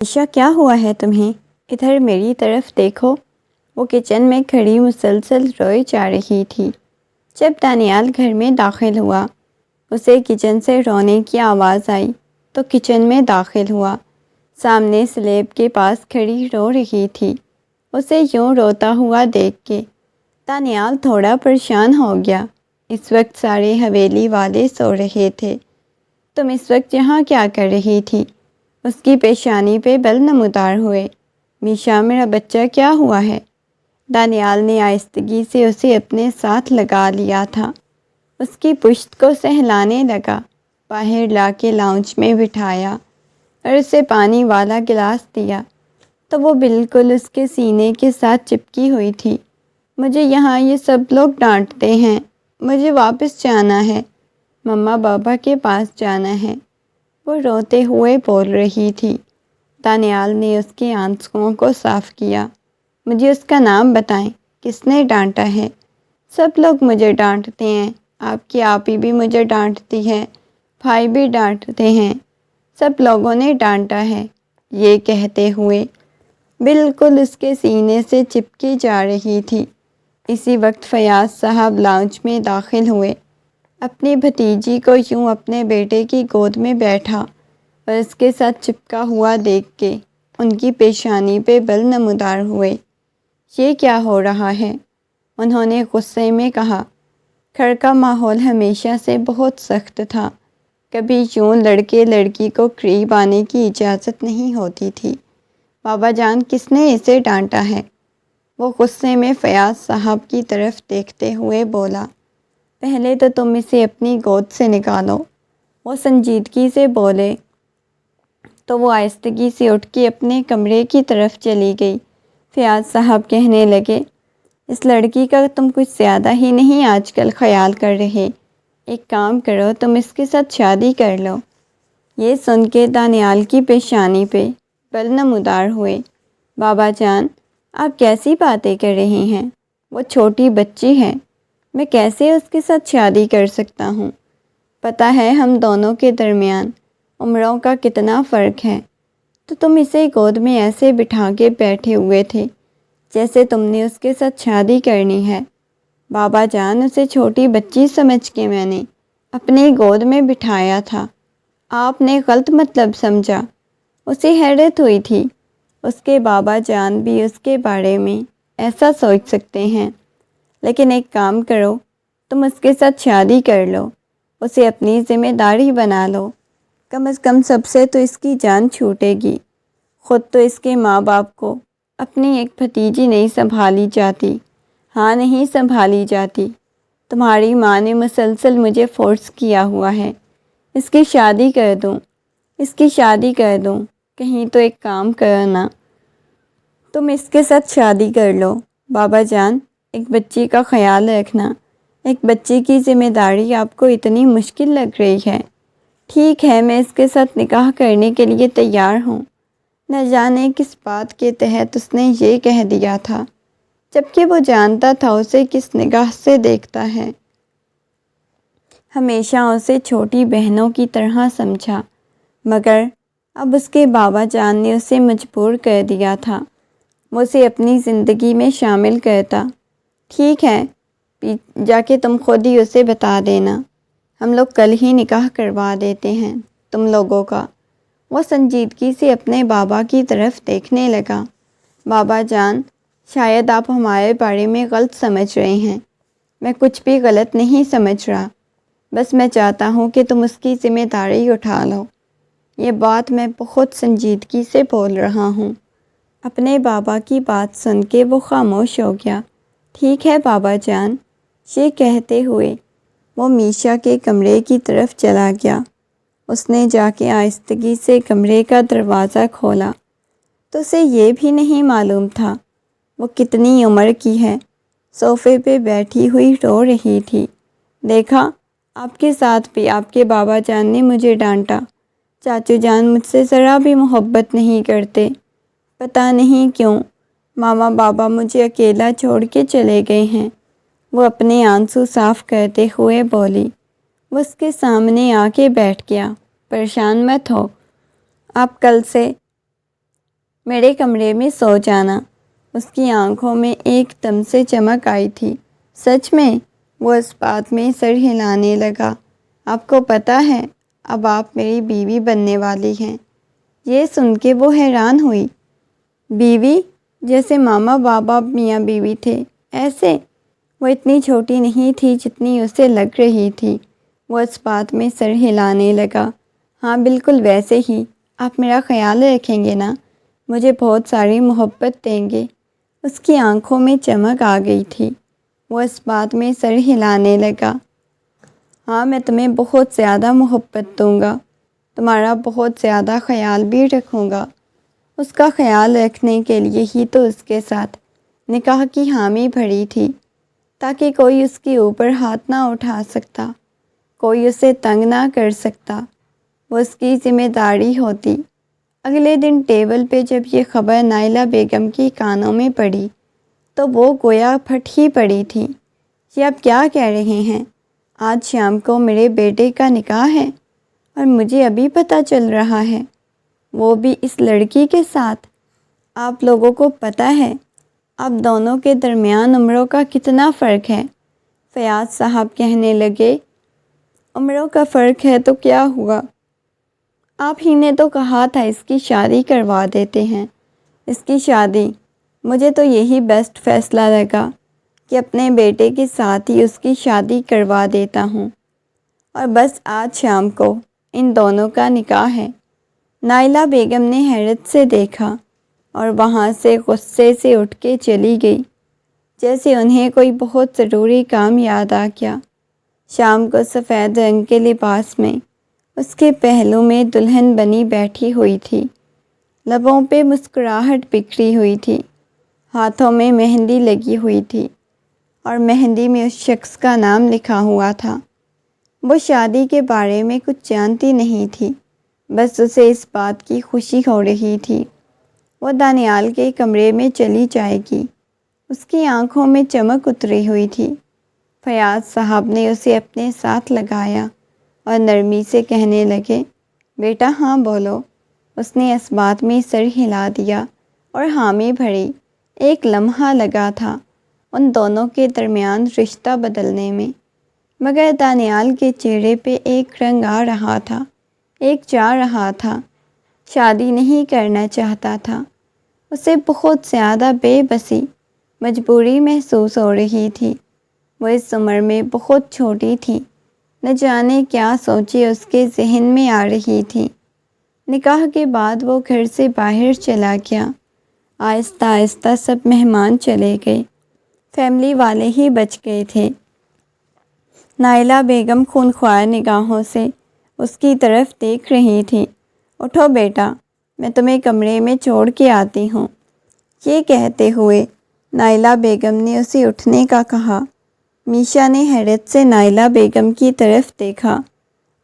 عائشہ کیا ہوا ہے تمہیں؟ ادھر میری طرف دیکھو۔ وہ کچن میں کھڑی مسلسل روئے جا رہی تھی۔ جب دانیال گھر میں داخل ہوا، اسے کچن سے رونے کی آواز آئی تو کچن میں داخل ہوا۔ سامنے سلیب کے پاس کھڑی رو رہی تھی۔ اسے یوں روتا ہوا دیکھ کے دانیال تھوڑا پریشان ہو گیا۔ اس وقت سارے حویلی والے سو رہے تھے۔ تم اس وقت یہاں کیا کر رہی تھی؟ اس کی پیشانی پہ بل نمودار ہوئے۔ میشا، میرا بچہ کیا ہوا ہے؟ دانیال نے آہستگی سے اسے اپنے ساتھ لگا لیا تھا۔ اس کی پشت کو سہلانے لگا، باہر لا کے لاؤنج میں بٹھایا اور اسے پانی والا گلاس دیا تو وہ بالکل اس کے سینے کے ساتھ چپکی ہوئی تھی۔ مجھے یہاں یہ سب لوگ ڈانٹتے ہیں، مجھے واپس جانا ہے، مما بابا کے پاس جانا ہے، وہ روتے ہوئے بول رہی تھی۔ دانیال نے اس کے آنسوؤں کو صاف کیا۔ مجھے اس کا نام بتائیں، کس نے ڈانٹا ہے؟ سب لوگ مجھے ڈانٹتے ہیں، آپ کی آپی بھی مجھے ڈانٹتی ہے، بھائی بھی ڈانٹتے ہیں، سب لوگوں نے ڈانٹا ہے۔ یہ کہتے ہوئے بالکل اس کے سینے سے چپکی جا رہی تھی۔ اسی وقت فیاض صاحب لاؤنج میں داخل ہوئے۔ اپنی بھتیجی کو یوں اپنے بیٹے کی گود میں بیٹھا اور اس کے ساتھ چپکا ہوا دیکھ کے ان کی پیشانی پہ بل نمودار ہوئے۔ یہ کیا ہو رہا ہے؟ انہوں نے غصے میں کہا۔ گھر کا ماحول ہمیشہ سے بہت سخت تھا، کبھی یوں لڑکے لڑکی کو قریب آنے کی اجازت نہیں ہوتی تھی۔ بابا جان، کس نے اسے ڈانٹا ہے؟ وہ غصے میں فیاض صاحب کی طرف دیکھتے ہوئے بولا۔ پہلے تو تم اسے اپنی گود سے نکالو، وہ سنجیدگی سے بولے تو وہ آہستگی سے اٹھ کے اپنے کمرے کی طرف چلی گئی۔ فیاض صاحب کہنے لگے، اس لڑکی کا تم کچھ زیادہ ہی نہیں آج کل خیال کر رہے، ایک کام کرو، تم اس کے ساتھ شادی کر لو۔ یہ سن کے دانیال کی پیشانی پہ بل نمودار ہوئے۔ بابا جان، آپ کیسی باتیں کر رہے ہیں؟ وہ چھوٹی بچی ہے، میں کیسے اس کے ساتھ شادی کر سکتا ہوں؟ پتہ ہے ہم دونوں کے درمیان عمروں کا کتنا فرق ہے، تو تم اسے گود میں ایسے بٹھا کے بیٹھے ہوئے تھے جیسے تم نے اس کے ساتھ شادی کرنی ہے۔ بابا جان، اسے چھوٹی بچی سمجھ کے میں نے اپنی گود میں بٹھایا تھا، آپ نے غلط مطلب سمجھا۔ اسے حیرت ہوئی تھی، اس کے بابا جان بھی اس کے بارے میں ایسا سوچ سکتے ہیں، لیکن ایک کام کرو، تم اس کے ساتھ شادی کر لو، اسے اپنی ذمہ داری بنا لو، کم از کم سب سے تو اس کی جان چھوٹے گی۔ خود تو اس کے ماں باپ کو اپنی ایک بھتیجی نہیں سنبھالی جاتی، ہاں نہیں سنبھالی جاتی۔ تمہاری ماں نے مسلسل مجھے فورس کیا ہوا ہے، اس کی شادی کر دوں، اس کی شادی کر دوں، کہیں تو ایک کام کرنا، تم اس کے ساتھ شادی کر لو۔ بابا جان، ایک بچی کا خیال رکھنا، ایک بچی کی ذمہ داری آپ کو اتنی مشکل لگ رہی ہے۔ ٹھیک ہے، میں اس کے ساتھ نکاح کرنے کے لیے تیار ہوں۔ نہ جانے کس بات کے تحت اس نے یہ کہہ دیا تھا، جبکہ وہ جانتا تھا اسے کس نگاہ سے دیکھتا ہے۔ ہمیشہ اسے چھوٹی بہنوں کی طرح سمجھا، مگر اب اس کے بابا جان نے اسے مجبور کر دیا تھا، وہ اسے اپنی زندگی میں شامل کرتا۔ ٹھیک ہے، جا کے تم خود ہی اسے بتا دینا، ہم لوگ کل ہی نکاح کروا دیتے ہیں تم لوگوں کا۔ وہ سنجیدگی سے اپنے بابا کی طرف دیکھنے لگا۔ بابا جان، شاید آپ ہمارے بارے میں غلط سمجھ رہے ہیں، میں کچھ بھی غلط نہیں سمجھ رہا، بس میں چاہتا ہوں کہ تم اس کی ذمہ داری اٹھا لو۔ یہ بات میں بہت سنجیدگی سے بول رہا ہوں۔ اپنے بابا کی بات سن کے وہ خاموش ہو گیا۔ ٹھیک ہے بابا جان، یہ کہتے ہوئے وہ میشا کے کمرے کی طرف چلا گیا۔ اس نے جا کے آہستگی سے کمرے کا دروازہ کھولا تو اسے یہ بھی نہیں معلوم تھا وہ کتنی عمر کی ہے۔ صوفے پہ بیٹھی ہوئی رو رہی تھی۔ دیکھا، آپ کے ساتھ بھی آپ کے بابا جان نے مجھے ڈانٹا، چاچو جان مجھ سے ذرا بھی محبت نہیں کرتے، پتہ نہیں کیوں، ماما بابا مجھے اکیلا چھوڑ کے چلے گئے ہیں۔ وہ اپنے آنسو صاف کرتے ہوئے بولی۔ وہ اس کے سامنے آ کے بیٹھ گیا۔ پریشان مت ہو، آپ کل سے میرے کمرے میں سو جانا۔ اس کی آنکھوں میں ایک دم سے چمک آئی تھی۔ سچ میں؟ وہ اس بات میں سر ہلانے لگا۔ آپ کو پتہ ہے اب آپ میری بیوی بننے والی ہیں؟ یہ سن کے وہ حیران ہوئی۔ بیوی؟ جیسے ماما بابا میاں بیوی تھے ایسے؟ وہ اتنی چھوٹی نہیں تھی جتنی اسے لگ رہی تھی۔ وہ اس بات میں سر ہلانے لگا۔ ہاں بالکل ویسے ہی۔ آپ میرا خیال رکھیں گے نا؟ مجھے بہت ساری محبت دیں گے؟ اس کی آنکھوں میں چمک آ گئی تھی۔ وہ اس بات میں سر ہلانے لگا۔ ہاں میں تمہیں بہت زیادہ محبت دوں گا، تمہارا بہت زیادہ خیال بھی رکھوں گا۔ اس کا خیال رکھنے کے لیے ہی تو اس کے ساتھ نکاح کی حامی بھری تھی، تاکہ کوئی اس کے اوپر ہاتھ نہ اٹھا سکتا، کوئی اسے تنگ نہ کر سکتا۔ وہ اس کی ذمہ داری ہوتی۔ اگلے دن ٹیبل پہ جب یہ خبر نائلہ بیگم کی کانوں میں پڑی تو وہ گویا پھٹ ہی پڑی تھی۔ یہ آپ کیا کہہ رہے ہیں؟ آج شام کو میرے بیٹے کا نکاح ہے اور مجھے ابھی پتہ چل رہا ہے، وہ بھی اس لڑکی کے ساتھ۔ آپ لوگوں کو پتہ ہے اب دونوں کے درمیان عمروں کا کتنا فرق ہے؟ فیاض صاحب کہنے لگے۔ عمروں کا فرق ہے تو کیا ہوا؟ آپ ہی نے تو کہا تھا اس کی شادی کروا دیتے ہیں۔ اس کی شادی؟ مجھے تو یہی بیسٹ فیصلہ لگا کہ اپنے بیٹے کے ساتھ ہی اس کی شادی کروا دیتا ہوں۔ اور بس آج شام کو ان دونوں کا نکاح ہے۔ نائلہ بیگم نے حیرت سے دیکھا اور وہاں سے غصے سے اٹھ کے چلی گئی، جیسے انہیں کوئی بہت ضروری کام یاد آ گیا۔ شام کو سفید رنگ کے لباس میں اس کے پہلو میں دلہن بنی بیٹھی ہوئی تھی، لبوں پہ مسکراہٹ بکھری ہوئی تھی، ہاتھوں میں مہندی لگی ہوئی تھی اور مہندی میں اس شخص کا نام لکھا ہوا تھا۔ وہ شادی کے بارے میں کچھ جانتی نہیں تھی، بس اسے اس بات کی خوشی ہو رہی تھی وہ دانیال کے کمرے میں چلی جائے گی۔ اس کی آنکھوں میں چمک اتری ہوئی تھی۔ فیاض صاحب نے اسے اپنے ساتھ لگایا اور نرمی سے کہنے لگے، بیٹا ہاں بولو۔ اس نے اس بات میں سر ہلا دیا اور حامی بھری۔ ایک لمحہ لگا تھا ان دونوں کے درمیان رشتہ بدلنے میں، مگر دانیال کے چہرے پہ ایک رنگ آ رہا تھا، ایک جا رہا تھا۔ شادی نہیں کرنا چاہتا تھا۔ اسے بہت زیادہ بے بسی، مجبوری محسوس ہو رہی تھی۔ وہ اس عمر میں بہت چھوٹی تھی، نہ جانے کیا سوچیں اس کے ذہن میں آ رہی تھی۔ نکاح کے بعد وہ گھر سے باہر چلا گیا۔ آہستہ آہستہ سب مہمان چلے گئے، فیملی والے ہی بچ گئے تھے۔ نائلہ بیگم خونخوار نگاہوں سے اس کی طرف دیکھ رہی تھی۔ اٹھو بیٹا، میں تمہیں کمرے میں چھوڑ کے آتی ہوں۔ یہ کہتے ہوئے نائلہ بیگم نے اسے اٹھنے کا کہا۔ میشا نے حیرت سے نائلہ بیگم کی طرف دیکھا۔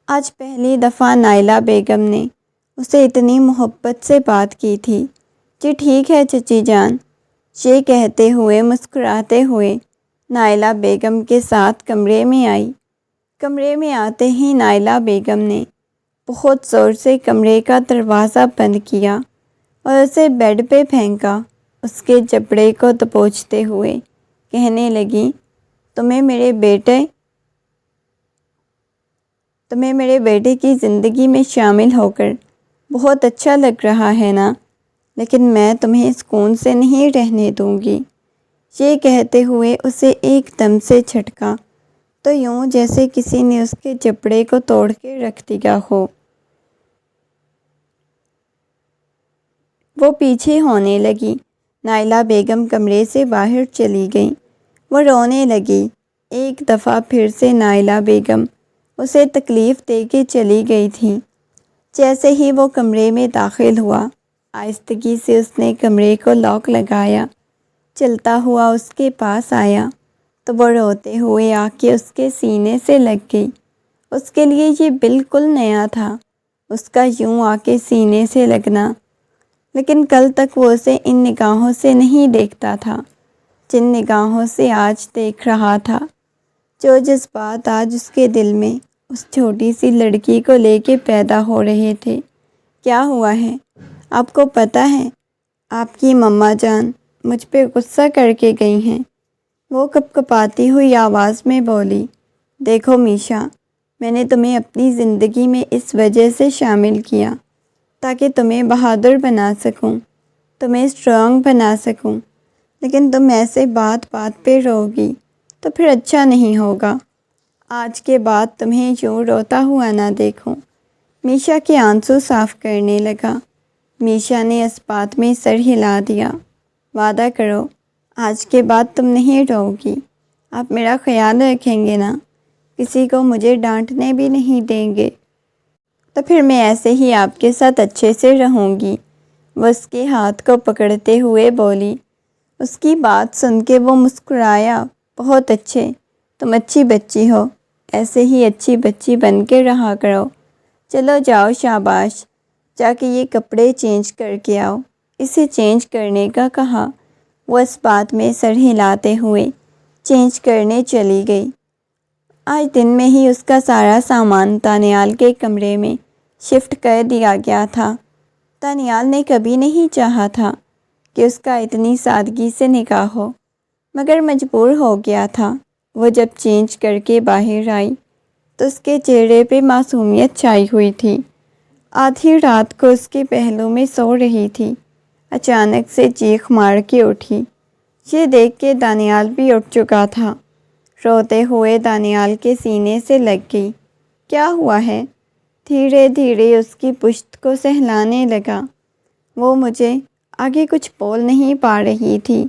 آج پہلی دفعہ نائلہ بیگم نے اسے اتنی محبت سے بات کی تھی۔ جی ٹھیک ہے چچی جان، یہ کہتے ہوئے مسکراتے ہوئے نائلہ بیگم کے ساتھ کمرے میں آئی۔ کمرے میں آتے ہی نائلہ بیگم نے بہت زور سے کمرے کا دروازہ بند کیا اور اسے بیڈ پہ پھینکا، اس کے جبڑے کو دبوچتے ہوئے کہنے لگی، تمہیں میرے بیٹے کی زندگی میں شامل ہو کر بہت اچھا لگ رہا ہے نا، لیکن میں تمہیں سکون سے نہیں رہنے دوں گی۔ یہ کہتے ہوئے اسے ایک دم سے جھٹکا، تو یوں جیسے کسی نے اس کے جبڑے کو توڑ کے رکھ دیا ہو۔ وہ پیچھے ہونے لگی۔ نائلہ بیگم کمرے سے باہر چلی گئی۔ وہ رونے لگی۔ ایک دفعہ پھر سے نائلہ بیگم اسے تکلیف دے کے چلی گئی تھی۔ جیسے ہی وہ کمرے میں داخل ہوا، آہستگی سے اس نے کمرے کو لاک لگایا۔ چلتا ہوا اس کے پاس آیا تو وہ روتے ہوئے آ کے اس کے سینے سے لگ گئی۔ اس کے لیے یہ بالکل نیا تھا، اس کا یوں آ کے سینے سے لگنا، لیکن کل تک وہ اسے ان نگاہوں سے نہیں دیکھتا تھا جن نگاہوں سے آج دیکھ رہا تھا۔ جو جذبات آج اس کے دل میں اس چھوٹی سی لڑکی کو لے کے پیدا ہو رہے تھے۔ کیا ہوا ہے؟ آپ کو پتہ ہے آپ کی مما جان مجھ پہ غصہ کر کے گئی ہیں، وہ کپ کپاتی ہوئی آواز میں بولی۔ دیکھو میشا، میں نے تمہیں اپنی زندگی میں اس وجہ سے شامل کیا تاکہ تمہیں بہادر بنا سکوں، تمہیں اسٹرانگ بنا سکوں، لیکن تم ایسے بات بات پہ روگی تو پھر اچھا نہیں ہوگا۔ آج کے بعد تمہیں یوں روتا ہوا نہ دیکھوں۔ میشا کے آنسو صاف کرنے لگا۔ میشا نے اس بات میں سر ہلا دیا۔ وعدہ کرو آج کے بعد تم نہیں روگی، آپ میرا خیال رکھیں گے نا، کسی کو مجھے ڈانٹنے بھی نہیں دیں گے۔ تو پھر میں ایسے ہی آپ کے ساتھ اچھے سے رہوں گی، وہ اس کے ہاتھ کو پکڑتے ہوئے بولی۔ اس کی بات سن کے وہ مسکرایا۔ بہت اچھے، تم اچھی بچی ہو، ایسے ہی اچھی بچی بن کے رہا کرو۔ چلو جاؤ، شاباش، جا کے یہ کپڑے چینج کر کے آؤ۔ اسے چینج کرنے کا کہا۔ وہ اس بات میں سر ہلاتے ہوئے چینج کرنے چلی گئی۔ آج دن میں ہی اس کا سارا سامان تانیال کے کمرے میں شفٹ کر دیا گیا تھا۔ تانیال نے کبھی نہیں چاہا تھا کہ اس کا اتنی سادگی سے نکاح ہو، مگر مجبور ہو گیا تھا۔ وہ جب چینج کر کے باہر آئی تو اس کے چہرے پہ معصومیت چھائی ہوئی تھی۔ آدھی رات کو اس کے پہلو میں سو رہی تھی، اچانک سے چیخ مار کے اٹھی۔ یہ دیکھ کے دانیال بھی اٹھ چکا تھا۔ روتے ہوئے دانیال کے سینے سے لگ گئی۔ کیا ہوا ہے؟ دھیرے دھیرے اس کی پشت کو سہلانے لگا۔ وہ مجھے آگے کچھ بول نہیں پا رہی تھی۔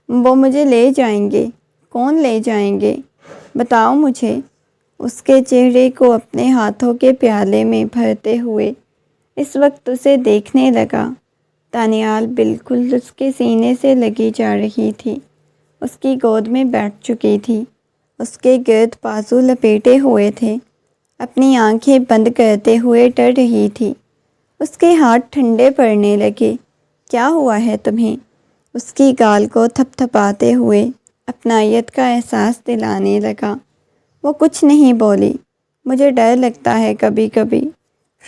وہ مجھے لے جائیں گے۔ کون لے جائیں گے؟ بتاؤ مجھے۔ اس کے چہرے کو اپنے ہاتھوں کے پیالے میں بھرتے ہوئے اس وقت اسے دیکھنے لگا۔ دانیال بالکل اس کے سینے سے لگی جا رہی تھی، اس کی گود میں بیٹھ چکی تھی، اس کے گرد بازو لپیٹے ہوئے تھے، اپنی آنکھیں بند کرتے ہوئے ڈر رہی تھی۔ اس کے ہاتھ ٹھنڈے پڑنے لگے۔ کیا ہوا ہے تمہیں؟ اس کی گال کو تھپ تھپاتے ہوئے اپنائیت کا احساس دلانے لگا۔ وہ کچھ نہیں بولی۔ مجھے ڈر لگتا ہے کبھی کبھی،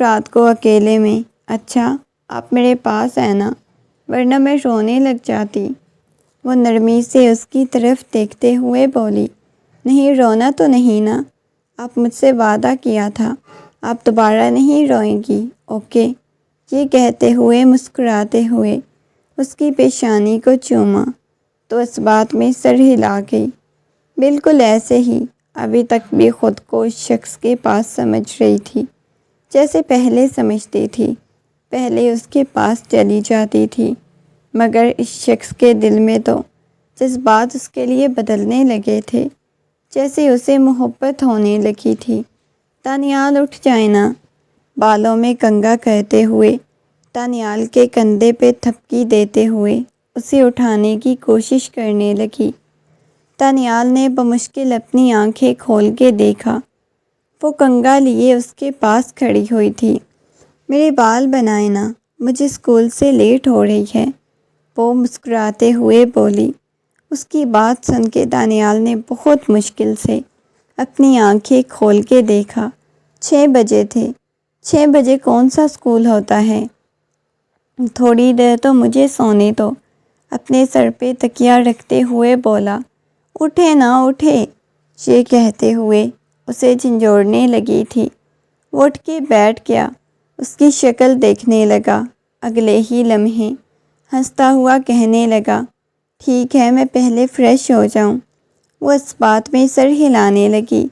رات کو اکیلے میں۔ اچھا آپ میرے پاس ہیں نا، ورنہ میں رونے لگ جاتی۔ وہ نرمی سے اس کی طرف دیکھتے ہوئے بولی۔ نہیں رونا تو نہیں نا، آپ مجھ سے وعدہ کیا تھا آپ دوبارہ نہیں روئیں گی، اوکے؟ یہ کہتے ہوئے مسکراتے ہوئے اس کی پیشانی کو چوما تو اس بات میں سر ہلا گئی۔ بالکل ایسے ہی ابھی تک بھی خود کو اس شخص کے پاس سمجھ رہی تھی جیسے پہلے سمجھتی تھی۔ پہلے اس کے پاس چلی جاتی تھی، مگر اس شخص کے دل میں تو جذبات اس کے لیے بدلنے لگے تھے، جیسے اسے محبت ہونے لگی تھی۔ دانیال اٹھ جائے نا، بالوں میں کنگھا کرتے ہوئے دانیال کے کندھے پہ تھپکی دیتے ہوئے اسے اٹھانے کی کوشش کرنے لگی۔ دانیال نے بمشکل اپنی آنکھیں کھول کے دیکھا، وہ کنگھا لیے اس کے پاس کھڑی ہوئی تھی۔ میرے بال بنائے نا، مجھے اسکول سے لیٹ ہو رہی ہے، وہ مسکراتے ہوئے بولی۔ اس کی بات سن کے دانیال نے بہت مشکل سے اپنی آنکھیں کھول کے دیکھا۔ 6 بجے تھے۔ 6 بجے کون سا اسکول ہوتا ہے؟ تھوڑی دیر تو مجھے سونے دو، اپنے سر پہ تکیہ رکھتے ہوئے بولا۔ اٹھے نا اٹھے، یہ کہتے ہوئے اسے جھنجھوڑنے لگی تھی۔ وہ اٹھ کے بیٹھ گیا، اس کی شکل دیکھنے لگا۔ اگلے ہی لمحے ہنستا ہوا کہنے لگا، ٹھیک ہے میں پہلے فریش ہو جاؤں۔ وہ اس بات میں سر ہلانے لگی۔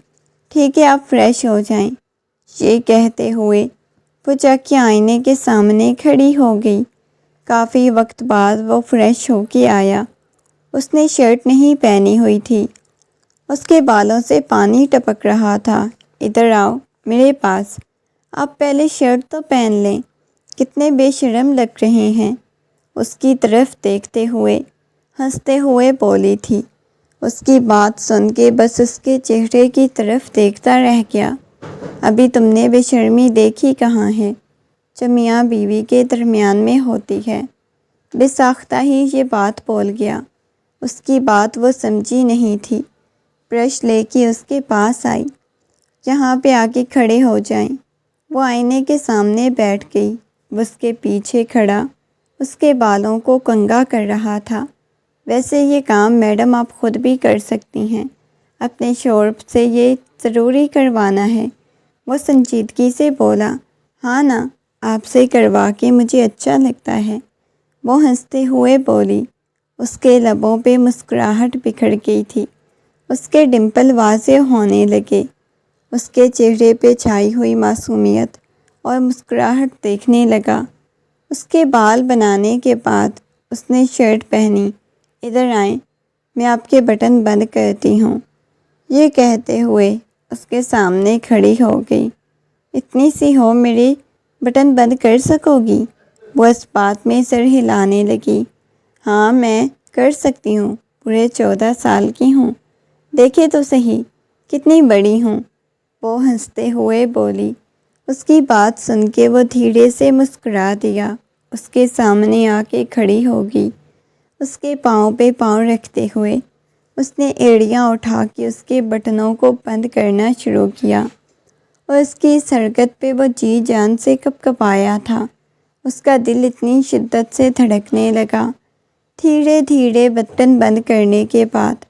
ٹھیک ہے آپ فریش ہو جائیں۔ یہ کہتے ہوئے وہ جا کے آئینے کے سامنے کھڑی ہو گئی۔ کافی وقت بعد وہ فریش ہو کے آیا۔ اس نے شرٹ نہیں پہنی ہوئی تھی، اس کے بالوں سے پانی ٹپک رہا تھا۔ ادھر آؤ میرے پاس، آپ پہلے شرٹ تو پہن لیں، کتنے بے شرم لگ رہے ہیں، اس کی طرف دیکھتے ہوئے ہنستے ہوئے بولی تھی۔ اس کی بات سن کے بس اس کے چہرے کی طرف دیکھتا رہ گیا۔ ابھی تم نے بے شرمی دیکھی کہاں ہے جو میاں بیوی کے درمیان میں ہوتی ہے؟ بے ساختہ ہی یہ بات بول گیا۔ اس کی بات وہ سمجھی نہیں تھی۔ برش لے کے اس کے پاس آئی۔ یہاں پہ آ کے کھڑے ہو جائیں۔ وہ آئینے کے سامنے بیٹھ گئی۔ وہ اس کے پیچھے کھڑا اس کے بالوں کو کنگھا کر رہا تھا۔ ویسے یہ کام میڈم آپ خود بھی کر سکتی ہیں، اپنے شوہر سے یہ ضروری کروانا ہے۔ وہ سنجیدگی سے بولا، ہاں نا، آپ سے کروا کے مجھے اچھا لگتا ہے۔ وہ ہنستے ہوئے بولی۔ اس کے لبوں پہ مسکراہٹ بکھر گئی تھی، اس کے ڈمپل واضح ہونے لگے، اس کے چہرے پہ چھائی ہوئی معصومیت اور مسکراہٹ دیکھنے لگا۔ اس کے بال بنانے کے بعد اس نے شرٹ پہنی۔ ادھر آئیں، میں آپ کے بٹن بند کرتی ہوں۔ یہ کہتے ہوئے اس کے سامنے کھڑی ہو گئی۔ اتنی سی ہو میرے بٹن بند کر سکو گی؟ وہ اس بات میں سر ہلانے لگی۔ ہاں میں کر سکتی ہوں، پورے 14 سال کی ہوں، دیکھے تو صحیح کتنی بڑی ہوں، وہ ہنستے ہوئے بولی۔ اس کی بات سن کے وہ دھیرے سے مسکرا دیا، اس کے سامنے آ کے کھڑی ہوگی۔ اس کے پاؤں پہ پاؤں رکھتے ہوئے اس نے ایڑیاں اٹھا کے اس کے بٹنوں کو بند کرنا شروع کیا، اور اس کی اس حرکت پہ وہ جی جان سے کپکپایا تھا۔ اس کا دل اتنی شدت سے دھڑکنے لگا۔ دھیرے دھیرے بٹن بند کرنے کے بعد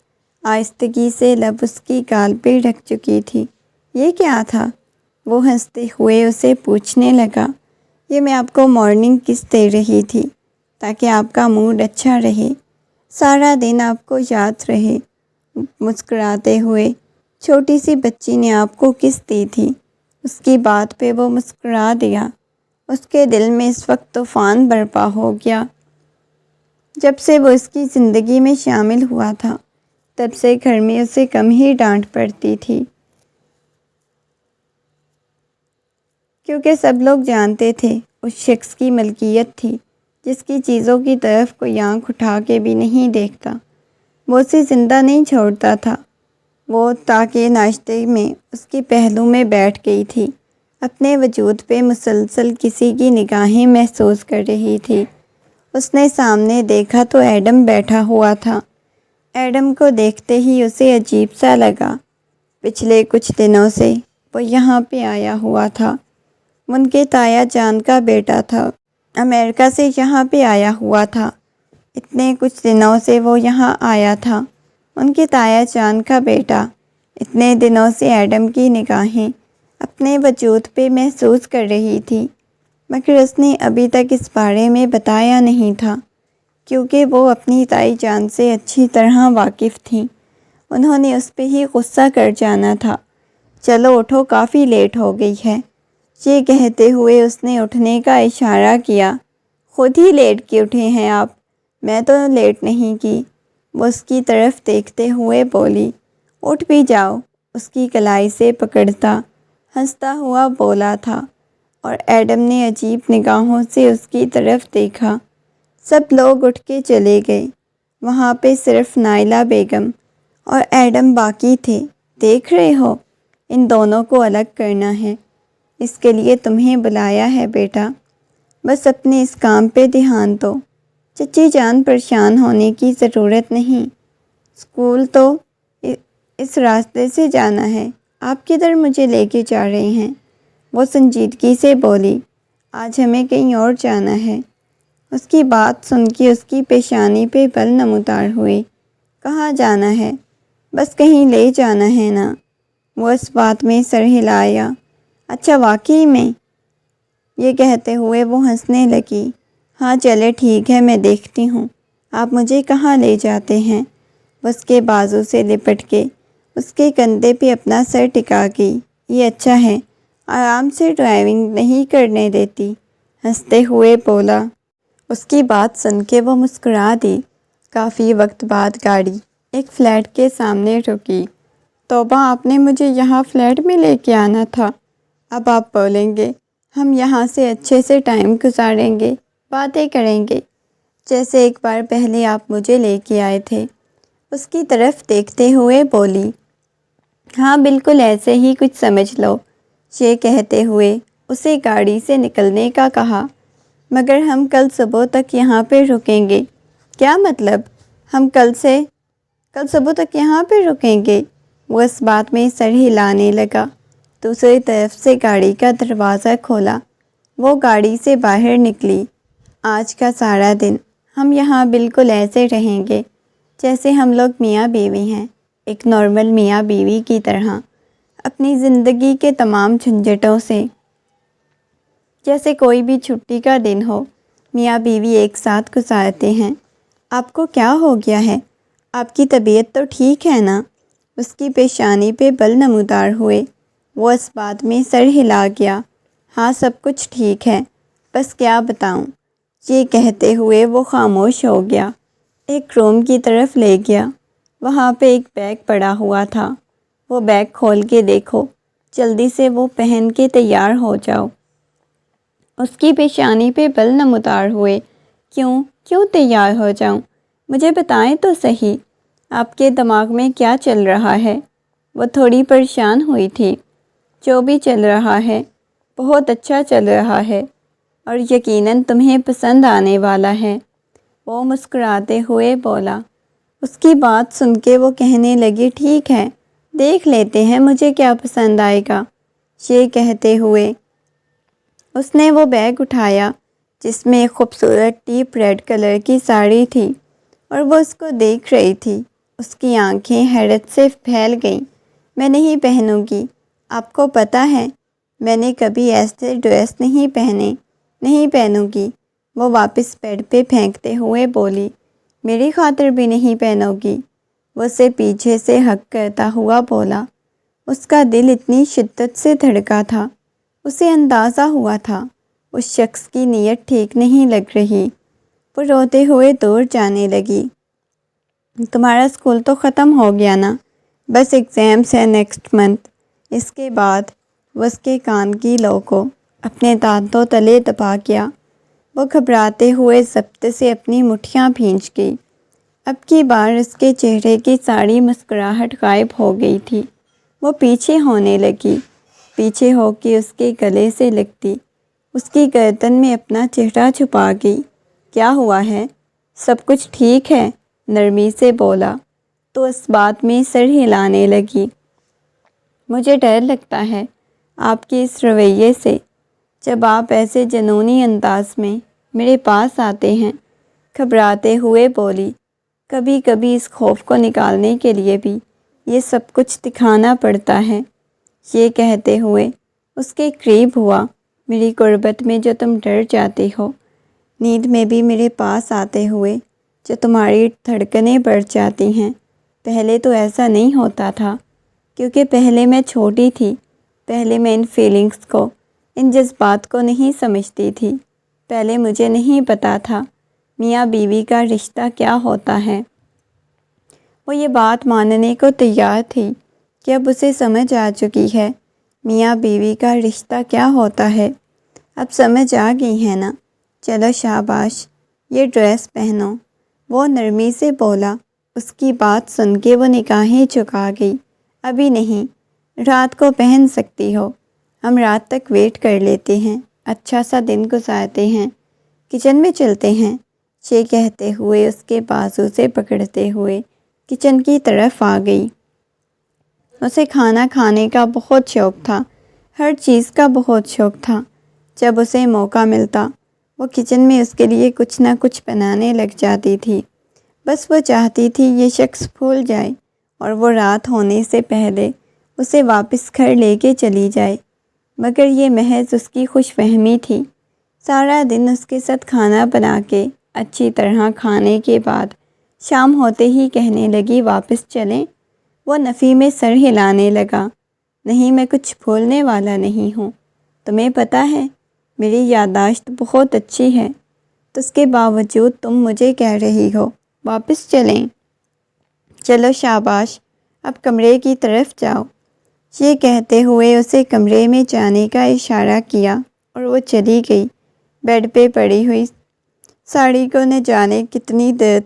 آہستگی سے لب اس کی گال پہ رکھ چکی تھی۔ یہ کیا تھا؟ وہ ہنستے ہوئے اسے پوچھنے لگا۔ یہ میں آپ کو مارننگ کس دے رہی تھی تاکہ آپ کا موڈ اچھا رہے، سارا دن آپ کو یاد رہے۔ مسکراتے ہوئے چھوٹی سی بچی نے آپ کو کس دی تھی؟ اس کی بات پہ وہ مسکرا دیا۔ اس کے دل میں اس وقت طوفان برپا ہو گیا۔ جب سے وہ اس کی زندگی میں شامل ہوا تھا، تب سے گھر میں اسے کم ہی ڈانٹ پڑتی تھی، کیونکہ سب لوگ جانتے تھے اس شخص کی ملکیت تھی جس کی چیزوں کی طرف کوئی آنکھ اٹھا کے بھی نہیں دیکھتا۔ وہ اسے زندہ نہیں چھوڑتا تھا۔ وہ تاکہ ناشتے میں اس کے پہلو میں بیٹھ گئی تھی، اپنے وجود پہ مسلسل کسی کی نگاہیں محسوس کر رہی تھی۔ اس نے سامنے دیکھا تو ایڈم بیٹھا ہوا تھا۔ ایڈم کو دیکھتے ہی اسے عجیب سا لگا۔ پچھلے کچھ دنوں سے وہ یہاں پہ آیا ہوا تھا، ان کے تایا جان کا بیٹا تھا، امریکہ سے یہاں پہ آیا ہوا تھا۔ اتنے کچھ دنوں سے وہ یہاں آیا تھا، ان کے تایا جان کا بیٹا۔ اتنے دنوں سے ایڈم کی نگاہیں اپنے وجود پہ محسوس کر رہی تھی، مگر اس نے ابھی تک اس بارے میں بتایا نہیں تھا، کیونکہ وہ اپنی تائی جان سے اچھی طرح واقف تھیں۔ انہوں نے اس پہ ہی غصہ کر جانا تھا۔ چلو اٹھو، کافی لیٹ ہو گئی ہے، یہ کہتے ہوئے اس نے اٹھنے کا اشارہ کیا۔ خود ہی لیٹ کے اٹھے ہیں آپ، میں تو لیٹ نہیں کی، وہ اس کی طرف دیکھتے ہوئے بولی۔ اٹھ بھی جاؤ، اس کی کلائی سے پکڑتا ہنستا ہوا بولا تھا، اور ایڈم نے عجیب نگاہوں سے اس کی طرف دیکھا۔ سب لوگ اٹھ کے چلے گئے، وہاں پہ صرف نائلہ بیگم اور ایڈم باقی تھے۔ دیکھ رہے ہو، ان دونوں کو الگ کرنا ہے، اس کے لیے تمہیں بلایا ہے بیٹا، بس اپنے اس کام پہ دھیان دو۔ چچی جان، پریشان ہونے کی ضرورت نہیں، اسکول تو اس راستے سے جانا ہے، آپ کدھر مجھے لے کے جا رہے ہیں؟ وہ سنجیدگی سے بولی۔ آج ہمیں کہیں اور جانا ہے۔ اس کی بات سن کے اس کی پیشانی پہ بل نمودار ہوئی۔ کہاں جانا ہے؟ بس کہیں لے جانا ہے نا؟ وہ اس بات میں سر ہلایا۔ اچھا واقعی میں؟ یہ کہتے ہوئے وہ ہنسنے لگی۔ ہاں چلے ٹھیک ہے، میں دیکھتی ہوں آپ مجھے کہاں لے جاتے ہیں۔ وہ اس کے بازو سے لپٹ کے اس کے کندھے پہ اپنا سر ٹکا گئی۔ یہ اچھا ہے، آرام سے ڈرائیونگ نہیں کرنے دیتی، ہنستے ہوئے بولا۔ اس کی بات سن کے وہ مسکرا دی۔ کافی وقت بعد گاڑی ایک فلیٹ کے سامنے رکی۔ توبہ، آپ نے مجھے یہاں فلیٹ میں لے کے آنا تھا۔ اب آپ بولیں گے، ہم یہاں سے اچھے سے ٹائم گزاریں گے، باتیں کریں گے، جیسے ایک بار پہلے آپ مجھے لے کے آئے تھے۔ اس کی طرف دیکھتے ہوئے بولی۔ ہاں بالکل ایسے ہی کچھ سمجھ لو، یہ کہتے ہوئے اسے گاڑی سے نکلنے کا کہا۔ مگر ہم کل صبح تک یہاں پہ رکیں گے۔ کیا مطلب؟ ہم کل صبح تک یہاں پہ رکیں گے؟ وہ اس بات میں سر ہلانے لگا۔ دوسری طرف سے گاڑی کا دروازہ کھولا، وہ گاڑی سے باہر نکلی۔ آج کا سارا دن ہم یہاں بالکل ایسے رہیں گے جیسے ہم لوگ میاں بیوی ہیں، ایک نارمل میاں بیوی کی طرح، اپنی زندگی کے تمام جھنجھٹوں سے۔ جیسے کوئی بھی چھٹی کا دن ہو، میاں بیوی ایک ساتھ گزارتے ہیں۔ آپ کو کیا ہو گیا ہے؟ آپ کی طبیعت تو ٹھیک ہے نا؟ اس کی پیشانی پہ بل نمودار ہوئے۔ وہ اس بات میں سر ہلا گیا۔ ہاں، سب کچھ ٹھیک ہے، بس کیا بتاؤں؟ یہ کہتے ہوئے وہ خاموش ہو گیا۔ ایک روم کی طرف لے گیا۔ وہاں پہ ایک بیگ پڑا ہوا تھا۔ وہ بیگ کھول کے دیکھو، جلدی سے وہ پہن کے تیار ہو جاؤ۔ اس کی پیشانی پہ بل نمودار ہوئے۔ کیوں تیار ہو جاؤں؟ مجھے بتائیں تو صحیح، آپ کے دماغ میں کیا چل رہا ہے؟ وہ تھوڑی پریشان ہوئی تھی۔ جو بھی چل رہا ہے بہت اچھا چل رہا ہے، اور یقیناً تمہیں پسند آنے والا ہے، وہ مسکراتے ہوئے بولا۔ اس کی بات سن کے وہ کہنے لگی، ٹھیک ہے، دیکھ لیتے ہیں مجھے کیا پسند آئے گا۔ یہ کہتے ہوئے اس نے وہ بیگ اٹھایا جس میں ایک خوبصورت ڈیپ ریڈ کلر کی ساڑی تھی، اور وہ اس کو دیکھ رہی تھی۔ اس کی آنکھیں حیرت سے پھیل گئیں۔ میں نہیں پہنوں گی، آپ کو پتہ ہے میں نے کبھی ایسے ڈریس نہیں پہنوں گی، وہ واپس بیڈ پہ پھینکتے ہوئے بولی۔ میری خاطر بھی نہیں پہنو گی؟ وہ اسے پیچھے سے ہگ کرتا ہوا بولا۔ اس کا دل اتنی شدت سے دھڑکا تھا، اسے اندازہ ہوا تھا اس شخص کی نیت ٹھیک نہیں لگ رہی۔ وہ روتے ہوئے دور جانے لگی۔ تمہارا اسکول تو ختم ہو گیا نا؟ بس ایگزامس ہے نیکسٹ منتھ۔ اس کے بعد وہ اس کے کان کی لو کو اپنے دانتوں تلے دبا گیا۔ وہ گھبراتے ہوئے ضبط سے اپنی مٹھیاں بھینچ گئی۔ اب کی بار اس کے چہرے کی ساری مسکراہٹ غائب ہو گئی تھی۔ وہ پیچھے ہونے لگی، پیچھے ہو کے اس کے گلے سے لگتی، اس کی گردن میں اپنا چہرہ چھپا گئی۔ کیا ہوا ہے؟ سب کچھ ٹھیک ہے؟ نرمی سے بولا تو اس بات میں سر ہلانے لگی۔ مجھے ڈر لگتا ہے آپ کے اس رویے سے، جب آپ ایسے جنونی انداز میں میرے پاس آتے ہیں، گھبراتے ہوئے بولی۔ کبھی کبھی اس خوف کو نکالنے کے لیے بھی یہ سب کچھ دکھانا پڑتا ہے۔ یہ کہتے ہوئے اس کے قریب ہوا۔ میری غربت میں جو تم ڈر جاتی ہو، نیند میں بھی میرے پاس آتے ہوئے جو تمہاری دھڑکنیں بڑھ جاتی ہیں، پہلے تو ایسا نہیں ہوتا تھا، کیونکہ پہلے میں چھوٹی تھی، پہلے میں ان فیلنگز کو، ان جذبات کو نہیں سمجھتی تھی، پہلے مجھے نہیں پتا تھا میاں بیوی کا رشتہ کیا ہوتا ہے۔ وہ یہ بات ماننے کو تیار تھی کہ اب اسے سمجھ آ چکی ہے میاں بیوی کا رشتہ کیا ہوتا ہے۔ اب سمجھ آ گئی ہے نا؟ چلو شاباش، یہ ڈریس پہنو، وہ نرمی سے بولا۔ اس کی بات سن کے وہ نگاہیں جھکا گئی۔ ابھی نہیں، رات کو پہن سکتی ہو، ہم رات تک ویٹ کر لیتے ہیں، اچھا سا دن گزارتے ہیں، کچن میں چلتے ہیں۔ یہ کہتے ہوئے اس کے بازو سے پکڑتے ہوئے کچن کی طرف آ گئی۔ اسے کھانا کھانے کا بہت شوق تھا، ہر چیز کا بہت شوق تھا۔ جب اسے موقع ملتا وہ کچن میں اس کے لیے کچھ نہ کچھ بنانے لگ جاتی تھی۔ بس وہ چاہتی تھی یہ شخص بھول جائے اور وہ رات ہونے سے پہلے اسے واپس گھر لے کے چلی جائے، مگر یہ محض اس کی خوش فہمی تھی۔ سارا دن اس کے ساتھ کھانا بنا کے اچھی طرح کھانے کے بعد شام ہوتے ہی کہنے لگی، واپس چلیں؟ وہ نفی میں سر ہلانے لگا۔ نہیں، میں کچھ بھولنے والا نہیں ہوں، تمہیں پتہ ہے میری یادداشت بہت اچھی ہے، تو اس کے باوجود تم مجھے کہہ رہی ہو واپس چلیں؟ چلو شاباش، اب کمرے کی طرف جاؤ۔ یہ کہتے ہوئے اسے کمرے میں جانے کا اشارہ کیا اور وہ چلی گئی۔ بیڈ پہ پڑی ہوئی ساڑی کو نہ جانے کتنی دیر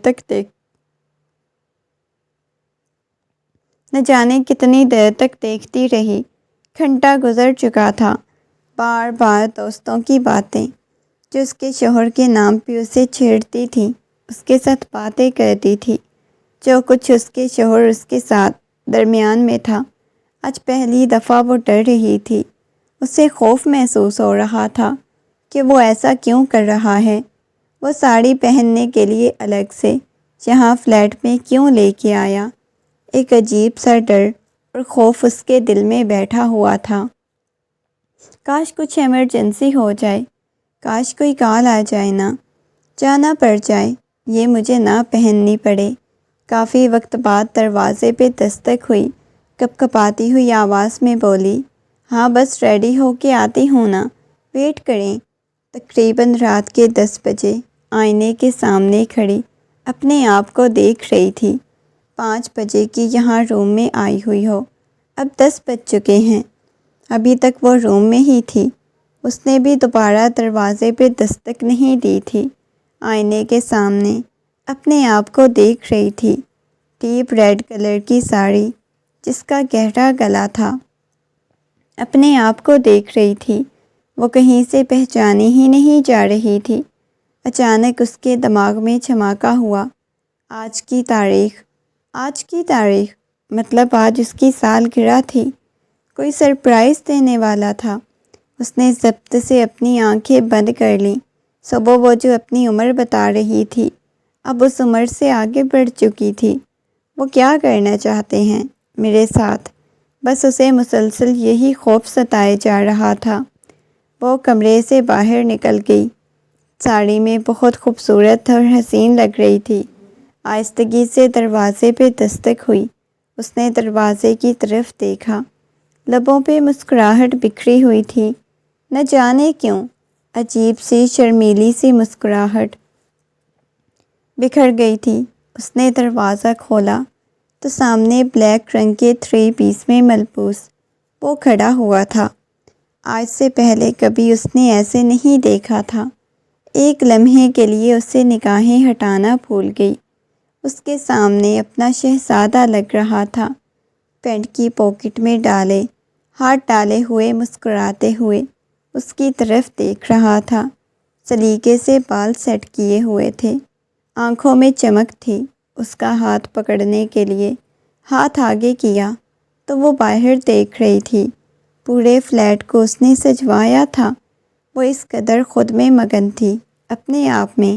تک دیکھتی رہی۔ گھنٹہ گزر چکا تھا۔ بار بار دوستوں کی باتیں جو اس کے شوہر کے نام پہ اسے چھیڑتی تھی، اس کے ساتھ باتیں کرتی تھی، جو کچھ اس کے شوہر اس کے ساتھ درمیان میں تھا، آج پہلی دفعہ وہ ڈر رہی تھی۔ اسے خوف محسوس ہو رہا تھا کہ وہ ایسا کیوں کر رہا ہے۔ وہ ساڑی پہننے کے لیے الگ سے یہاں فلیٹ میں کیوں لے کے آیا؟ ایک عجیب سا ڈر اور خوف اس کے دل میں بیٹھا ہوا تھا۔ کاش کچھ ایمرجنسی ہو جائے، کاش کوئی کال آ جائے، نہ جانا پڑ جائے، یہ مجھے نہ پہننی پڑے۔ کافی وقت بعد دروازے پہ دستک ہوئی۔ کپ کپاتی ہوئی آواز میں بولی، ہاں بس ریڈی ہو کے آتی ہوں نا، ویٹ کریں۔ تقریباً رات کے 10 بجے آئینے کے سامنے کھڑی اپنے آپ کو دیکھ رہی تھی۔ 5 بجے کی یہاں روم میں آئی ہوئی ہو، اب 10 بج چکے ہیں، ابھی تک وہ روم میں ہی تھی۔ اس نے بھی دوبارہ دروازے پہ دستک نہیں دی تھی۔ آئینے کے سامنے اپنے آپ کو دیکھ رہی تھی۔ ڈیپ ریڈ کلر کی ساڑی جس کا گہرا گلا تھا، اپنے آپ کو دیکھ رہی تھی۔ وہ کہیں سے پہچانی ہی نہیں جا رہی تھی۔ اچانک اس کے دماغ میں چمکا ہوا، آج کی تاریخ، مطلب آج اس کی سالگرہ تھی، کوئی سرپرائز دینے والا تھا۔ اس نے ضبط سے اپنی آنکھیں بند کر لیں۔ صبح وہ جو اپنی عمر بتا رہی تھی اب اس عمر سے آگے بڑھ چکی تھی۔ وہ کیا کرنا چاہتے ہیں میرے ساتھ؟ بس اسے مسلسل یہی خوف ستائے جا رہا تھا۔ وہ کمرے سے باہر نکل گئی۔ ساڑی میں بہت خوبصورت اور حسین لگ رہی تھی۔ آہستگی سے دروازے پہ دستک ہوئی۔ اس نے دروازے کی طرف دیکھا۔ لبوں پہ مسکراہٹ بکھری ہوئی تھی، نہ جانے کیوں، عجیب سی شرمیلی سی مسکراہٹ بکھر گئی تھی۔ اس نے دروازہ کھولا تو سامنے بلیک رنگ کے 3 پیس میں ملبوس وہ کھڑا ہوا تھا۔ آج سے پہلے کبھی اس نے ایسے نہیں دیکھا تھا۔ ایک لمحے کے لیے اسے نگاہیں ہٹانا بھول گئی۔ اس کے سامنے اپنا شہزادہ لگ رہا تھا، پینٹ کی پاکٹ میں ہاتھ ڈالے ہوئے مسکراتے ہوئے اس کی طرف دیکھ رہا تھا۔ سلیقے سے بال سیٹ کیے ہوئے تھے، آنکھوں میں چمک تھی۔ اس کا ہاتھ پکڑنے کے لیے ہاتھ آگے کیا تو وہ باہر دیکھ رہی تھی۔ پورے فلیٹ کو اس نے سجوایا تھا۔ وہ اس قدر خود میں مگن تھی، اپنے آپ میں۔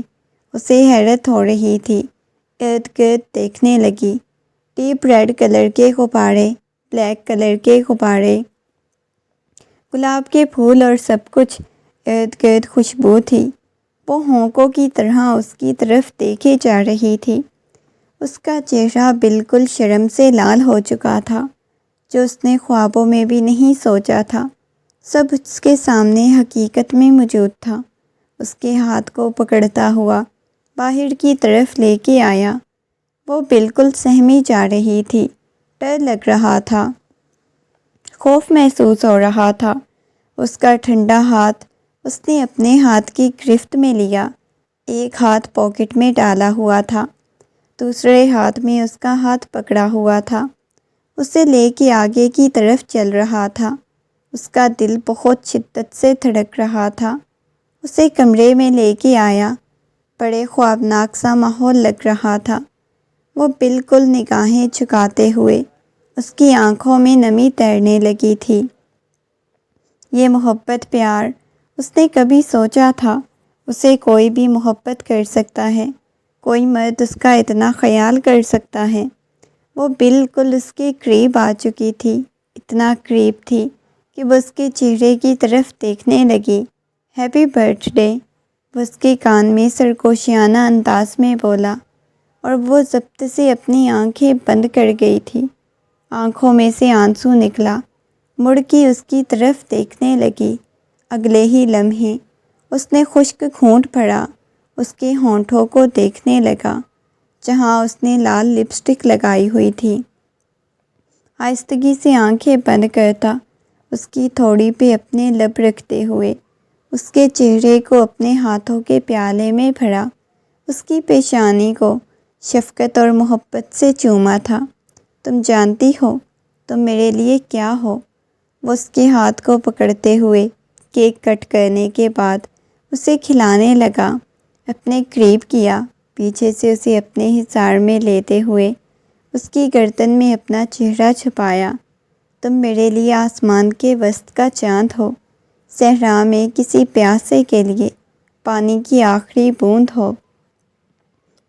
اسے حیرت ہو رہی تھی۔ ارد گرد دیکھنے لگی۔ ڈیپ ریڈ کلر کے غبارے، بلیک کلر کے غبارے، گلاب کے پھول اور سب کچھ، ارد گرد خوشبو تھی۔ وہ ہونکوں کی طرح اس کی طرف دیکھے جا رہی تھی۔ اس کا چہرہ بالکل شرم سے لال ہو چکا تھا، جو اس نے خوابوں میں بھی نہیں سوچا تھا۔ سب اس کے سامنے حقیقت میں موجود تھا۔ اس کے ہاتھ کو پکڑتا ہوا باہر کی طرف لے کے آیا۔ وہ بالکل سہمی جا رہی تھی۔ ڈر لگ رہا تھا، خوف محسوس ہو رہا تھا۔ اس کا ٹھنڈا ہاتھ اس نے اپنے ہاتھ کی گرفت میں لیا۔ ایک ہاتھ پاکٹ میں ڈالا ہوا تھا، دوسرے ہاتھ میں اس کا ہاتھ پکڑا ہوا تھا۔ اسے لے کے آگے کی طرف چل رہا تھا۔ اس کا دل بہت شدت سے دھڑک رہا تھا۔ اسے کمرے میں لے کے آیا۔ بڑے خوابناک سا ماحول لگ رہا تھا۔ وہ بالکل نگاہیں جھکاتے ہوئے اس کی آنکھوں میں نمی تیرنے لگی تھی۔ یہ محبت، پیار، اس نے کبھی سوچا تھا اسے کوئی بھی محبت کر سکتا ہے؟ کوئی مرد اس کا اتنا خیال کر سکتا ہے؟ وہ بالکل اس کے قریب آ چکی تھی، اتنا قریب تھی کہ وہ اس کے چہرے کی طرف دیکھنے لگی۔ ہیپی برتھ ڈے، وہ اس کے کان میں سرگوشیانہ انداز میں بولا، اور وہ ضبط سے اپنی آنکھیں بند کر گئی تھی۔ آنکھوں میں سے آنسو نکلا، مڑ کے اس کی طرف دیکھنے لگی۔ اگلے ہی لمحے اس نے خشک گھونٹ بھرا، اس کے ہونٹوں کو دیکھنے لگا جہاں اس نے لال لپسٹک لگائی ہوئی تھی۔ آہستگی سے آنکھیں بند کرتا اس کی تھوڑی پہ اپنے لب رکھتے ہوئے اس کے چہرے کو اپنے ہاتھوں کے پیالے میں بھرا، اس کی پیشانی کو شفقت اور محبت سے چوما تھا۔ تم جانتی ہو تم میرے لیے کیا ہو؟ وہ اس کے ہاتھ کو پکڑتے ہوئے کیک کٹ کرنے کے بعد اسے کھلانے لگا، اپنے قریب کیا، پیچھے سے اسے اپنے حصار میں لیتے ہوئے اس کی گردن میں اپنا چہرہ چھپایا۔ تم میرے لیے آسمان کے وسط کا چاند ہو، صحرا میں کسی پیاسے کے لیے پانی کی آخری بوند ہو۔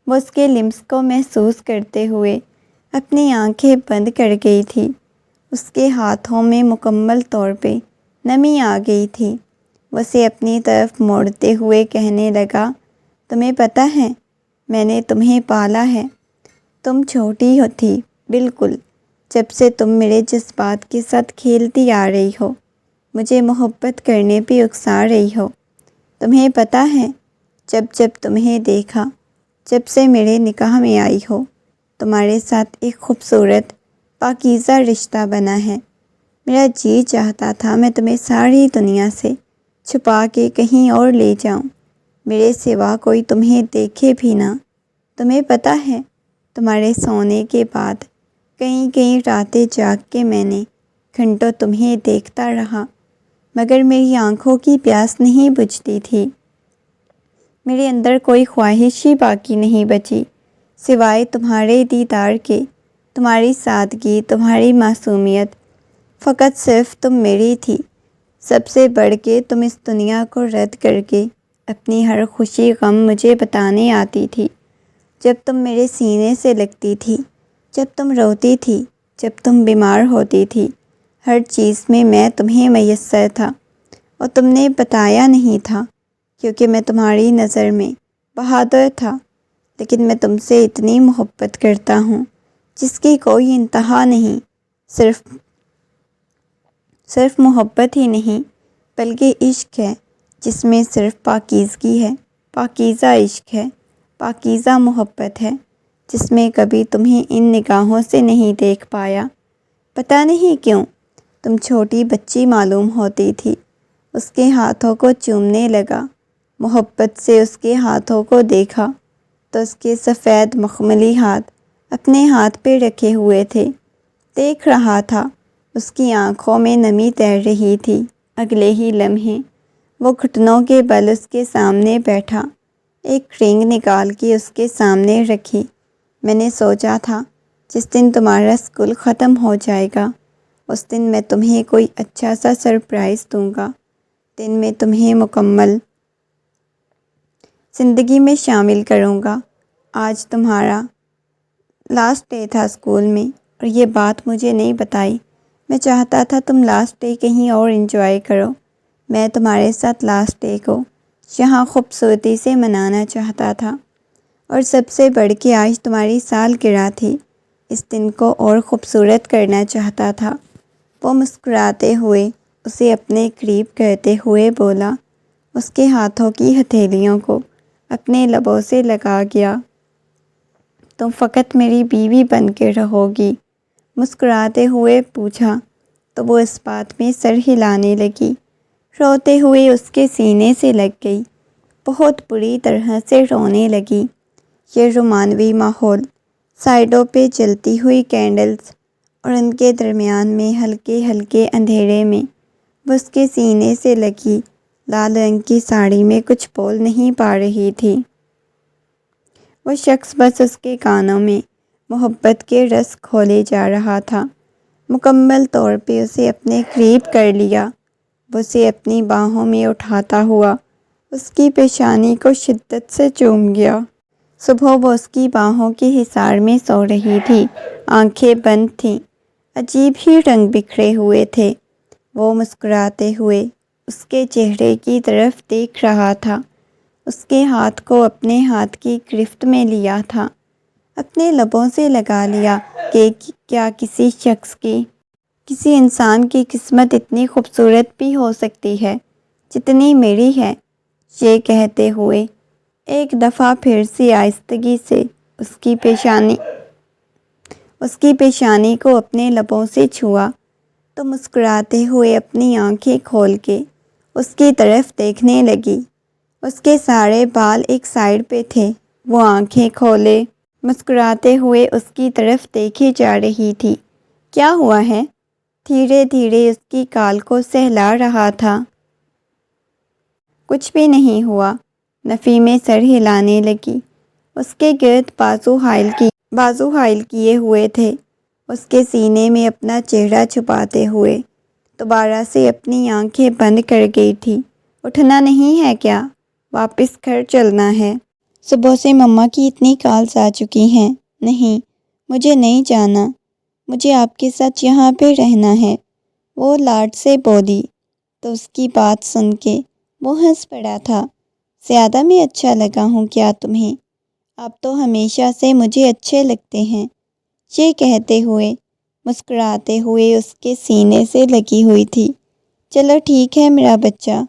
وہ اس کے لمس کو محسوس کرتے ہوئے اپنی آنکھیں بند کر گئی تھی۔ اس کے ہاتھوں میں مکمل طور پہ نمی آ گئی تھی۔ وہ اسے اپنی طرف موڑتے ہوئے کہنے لگا، تمہیں پتہ ہے میں نے تمہیں پالا ہے۔ تم چھوٹی تھی بالکل، جب سے تم میرے جذبات کے ساتھ کھیلتی آ رہی ہو، مجھے محبت کرنے پہ اکسا رہی ہو۔ تمہیں پتہ ہے جب جب تمہیں دیکھا، جب سے میرے نکاح میں آئی ہو، تمہارے ساتھ ایک خوبصورت پاکیزہ رشتہ بنا ہے۔ میرا جی چاہتا تھا میں تمہیں ساری دنیا سے چھپا کے کہیں اور لے جاؤں، میرے سوا کوئی تمہیں دیکھے بھی نہ۔ تمہیں پتہ ہے تمہارے سونے کے بعد کئی کئی راتیں جاگ کے میں نے گھنٹوں تمہیں دیکھتا رہا، مگر میری آنکھوں کی پیاس نہیں بجھتی تھی۔ میرے اندر کوئی خواہش ہی باقی نہیں بچی سوائے تمہارے دیدار کے، تمہاری سادگی، تمہاری معصومیت۔ فقط صرف تم میری تھی۔ سب سے بڑھ کے تم اس دنیا کو رد کر کے اپنی ہر خوشی غم مجھے بتانے آتی تھی۔ جب تم میرے سینے سے لگتی تھی، جب تم روتی تھی، جب تم بیمار ہوتی تھی، ہر چیز میں میں تمہیں میسر تھا، اور تم نے بتایا نہیں تھا کیونکہ میں تمہاری نظر میں بہادر تھا۔ لیکن میں تم سے اتنی محبت کرتا ہوں جس کی کوئی انتہا نہیں۔ صرف محبت ہی نہیں بلکہ عشق ہے جس میں صرف پاکیزگی ہے، پاکیزہ عشق ہے، پاکیزہ محبت ہے جس میں کبھی تمہیں ان نگاہوں سے نہیں دیکھ پایا۔ پتہ نہیں کیوں تم چھوٹی بچی معلوم ہوتی تھی۔ اس کے ہاتھوں کو چومنے لگا، محبت سے اس کے ہاتھوں کو دیکھا تو اس کے سفید مخملی ہاتھ اپنے ہاتھ پہ رکھے ہوئے تھے۔ دیکھ رہا تھا، اس کی آنکھوں میں نمی تیر رہی تھی۔ اگلے ہی لمحے وہ گھٹنوں کے بل اس کے سامنے بیٹھا، ایک رنگ نکال کے اس کے سامنے رکھی۔ میں نے سوچا تھا جس دن تمہارا اسکول ختم ہو جائے گا اس دن میں تمہیں کوئی اچھا سا سرپرائز دوں گا، دن میں تمہیں مکمل زندگی میں شامل کروں گا۔ آج تمہارا لاسٹ ڈے تھا اسکول میں، اور یہ بات مجھے نہیں بتائی۔ میں چاہتا تھا تم لاسٹ ڈے کہیں اور انجوائے کرو۔ میں تمہارے ساتھ لاسٹ ڈے کو یہاں خوبصورتی سے منانا چاہتا تھا، اور سب سے بڑھ کے آج تمہاری سالگرہ تھی، اس دن کو اور خوبصورت کرنا چاہتا تھا۔ وہ مسکراتے ہوئے اسے اپنے قریب کرتے ہوئے بولا، اس کے ہاتھوں کی ہتھیلیوں کو اپنے لبوں سے لگا گیا۔ تم فقط میری بیوی بن کے رہو گی؟ مسکراتے ہوئے پوچھا تو وہ اس بات میں سر ہلانے لگی، روتے ہوئے اس کے سینے سے لگ گئی، بہت بری طرح سے رونے لگی۔ یہ رومانوی ماحول، سائڈوں پہ جلتی ہوئی کینڈلز اور ان کے درمیان میں ہلکے ہلکے اندھیرے میں وہ اس کے سینے سے لگی لال رنگ کی ساڑی میں کچھ بول نہیں پا رہی تھی۔ وہ شخص بس اس کے کانوں میں محبت کے رس کھولے جا رہا تھا۔ مکمل طور پہ اسے اپنے قریب کر لیا، وہ اسے اپنی باہوں میں اٹھاتا ہوا اس کی پیشانی کو شدت سے چوم گیا۔ صبح وہ اس کی باہوں کے حصار میں سو رہی تھی، آنکھیں بند تھیں، عجیب ہی رنگ بکھرے ہوئے تھے۔ وہ مسکراتے ہوئے اس کے چہرے کی طرف دیکھ رہا تھا، اس کے ہاتھ کو اپنے ہاتھ کی گرفت میں لیا تھا، اپنے لبوں سے لگا لیا کہ کیا کسی شخص کی، کسی انسان کی قسمت اتنی خوبصورت بھی ہو سکتی ہے جتنی میری ہے۔ یہ کہتے ہوئے ایک دفعہ پھر سے آہستگی سے اس کی پیشانی کو اپنے لبوں سے چھوا تو مسکراتے ہوئے اپنی آنکھیں کھول کے اس کی طرف دیکھنے لگی۔ اس کے سارے بال ایک سائیڈ پہ تھے۔ وہ آنکھیں کھولے مسکراتے ہوئے اس کی طرف دیکھی جا رہی تھی۔ کیا ہوا ہے؟ دھیرے دھیرے اس کی کال کو سہلا رہا تھا۔ کچھ بھی نہیں ہوا، نفی میں سر ہلانے لگی۔ اس کے گرد بازو حائل کیے ہوئے تھے، اس کے سینے میں اپنا چہرہ چھپاتے ہوئے دوبارہ سے اپنی آنکھیں بند کر گئی تھی۔ اٹھنا نہیں ہے کیا؟ واپس گھر چلنا ہے۔ صبح سے مما کی اتنی کالز آ چکی ہیں۔ نہیں، مجھے نہیں جانا، مجھے آپ کے ساتھ یہاں پہ رہنا ہے، وہ لاڈ سے بولی۔ تو اس کی بات سن کے وہ ہنس پڑا تھا۔ زیادہ میں اچھا لگا ہوں کیا تمہیں؟ آپ تو ہمیشہ سے مجھے اچھے لگتے ہیں، یہ کہتے ہوئے مسکراتے ہوئے اس کے سینے سے لگی ہوئی تھی۔ چلو ٹھیک ہے میرا بچہ،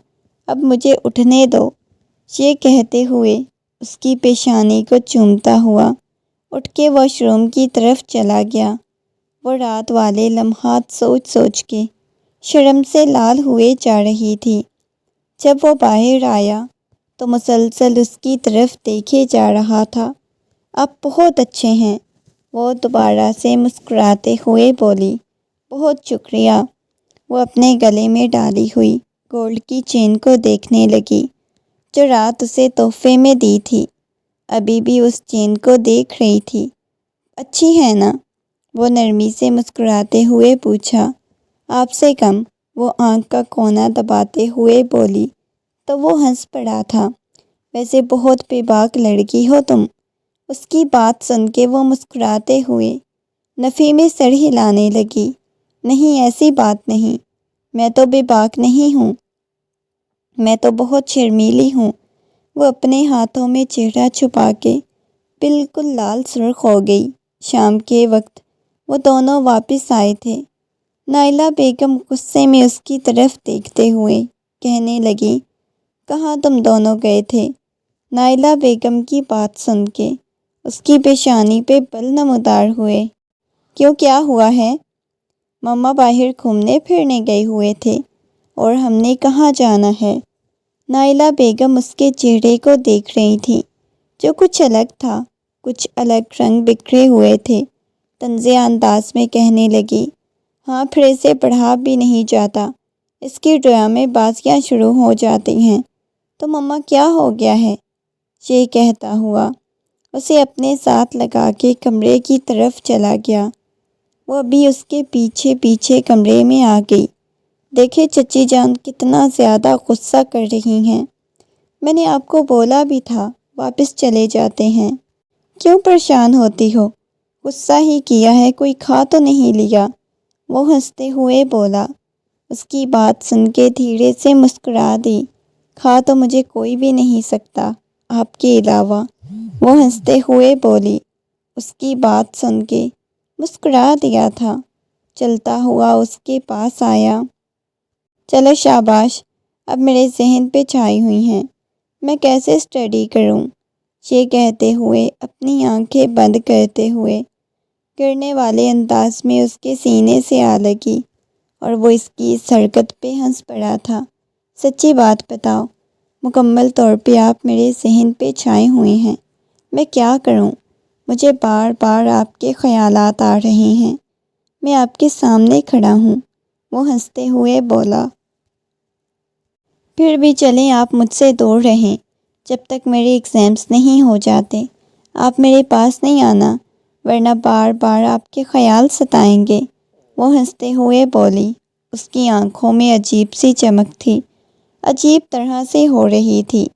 اب مجھے اٹھنے دو، یہ کہتے ہوئے اس کی پیشانی کو چومتا ہوا اٹھ کے واش روم کی طرف چلا گیا۔ وہ رات والے لمحات سوچ سوچ کے شرم سے لال ہوئے جا رہی تھی۔ جب وہ باہر آیا تو مسلسل اس کی طرف دیکھے جا رہا تھا۔ آپ بہت اچھے ہیں، وہ دوبارہ سے مسکراتے ہوئے بولی۔ بہت شکریہ۔ وہ اپنے گلے میں ڈالی ہوئی گولڈ کی چین کو دیکھنے لگی جو رات اسے تحفے میں دی تھی۔ ابھی بھی اس چین کو دیکھ رہی تھی۔ اچھی ہے نا؟ وہ نرمی سے مسکراتے ہوئے پوچھا۔ آپ سے کم، وہ آنکھ کا کونا دباتے ہوئے بولی تو وہ ہنس پڑا تھا۔ ویسے بہت بے باک لڑکی ہو تم۔ اس کی بات سن کے وہ مسکراتے ہوئے نفی میں سر ہلانے لگی۔ نہیں، ایسی بات نہیں، میں تو بے باک نہیں ہوں، میں تو بہت شرمیلی ہوں۔ وہ اپنے ہاتھوں میں چہرہ چھپا کے بالکل لال سرخ ہو گئی۔ شام کے وقت وہ دونوں واپس آئے تھے۔ نائلہ بیگم غصے میں اس کی طرف دیکھتے ہوئے کہنے لگی، کہاں تم دونوں گئے تھے؟ نائلہ بیگم کی بات سن کے اس کی پیشانی پہ بل نمودار ہوئے۔ کیوں، کیا ہوا ہے؟ مما باہر گھومنے پھرنے گئے ہوئے تھے، اور ہم نے کہاں جانا ہے؟ نائلہ بیگم اس کے چہرے کو دیکھ رہی تھی جو کچھ الگ تھا، کچھ الگ رنگ بکھرے ہوئے تھے۔ طنزیہ انداز میں کہنے لگی، ہاں پھر اسے پڑھا بھی نہیں جاتا، اس کی ڈرامے بازیاں شروع ہو جاتی ہیں۔ تو مما کیا ہو گیا ہے؟ یہ کہتا ہوا اسے اپنے ساتھ لگا کے کمرے کی طرف چلا گیا۔ وہ ابھی اس کے پیچھے پیچھے کمرے میں آ گئی۔ دیکھے چچی جان کتنا زیادہ غصہ کر رہی ہیں، میں نے آپ کو بولا بھی تھا واپس چلے جاتے ہیں، کیوں پریشان ہوتی ہو؟ غصہ ہی کیا ہے، کوئی کھا تو نہیں لیا؟ وہ ہنستے ہوئے بولا۔ اس کی بات سن کے دھیرے سے مسکرا دی۔ کھا تو مجھے کوئی بھی نہیں سکتا آپ کے علاوہ، وہ ہنستے ہوئے بولی۔ اس کی بات سن کے مسکرا دیا تھا۔ چلتا ہوا اس کے پاس آیا۔ چلو شاباش، اب میرے ذہن پہ چھائی ہوئی ہیں، میں کیسے اسٹڈی کروں؟ یہ کہتے ہوئے اپنی آنکھیں بند کرتے ہوئے گرنے والے انداز میں اس کے سینے سے آ لگی، اور وہ اس کی اس حرکت پہ ہنس پڑا تھا۔ سچی بات بتاؤ، مکمل طور پہ آپ میرے ذہن پہ چھائے ہوئے ہیں، میں کیا کروں؟ مجھے بار بار آپ کے خیالات آ رہے ہیں، میں آپ کے سامنے کھڑا ہوں، وہ ہنستے ہوئے بولا۔ پھر بھی چلیں، آپ مجھ سے دور رہیں، جب تک میرے ایگزامس نہیں ہو جاتے آپ میرے پاس نہیں آنا، ورنہ بار بار آپ کے خیال ستائیں گے، وہ ہنستے ہوئے بولی۔ اس کی آنکھوں میں عجیب سی چمک تھی، عجیب طرح سے ہو رہی تھی۔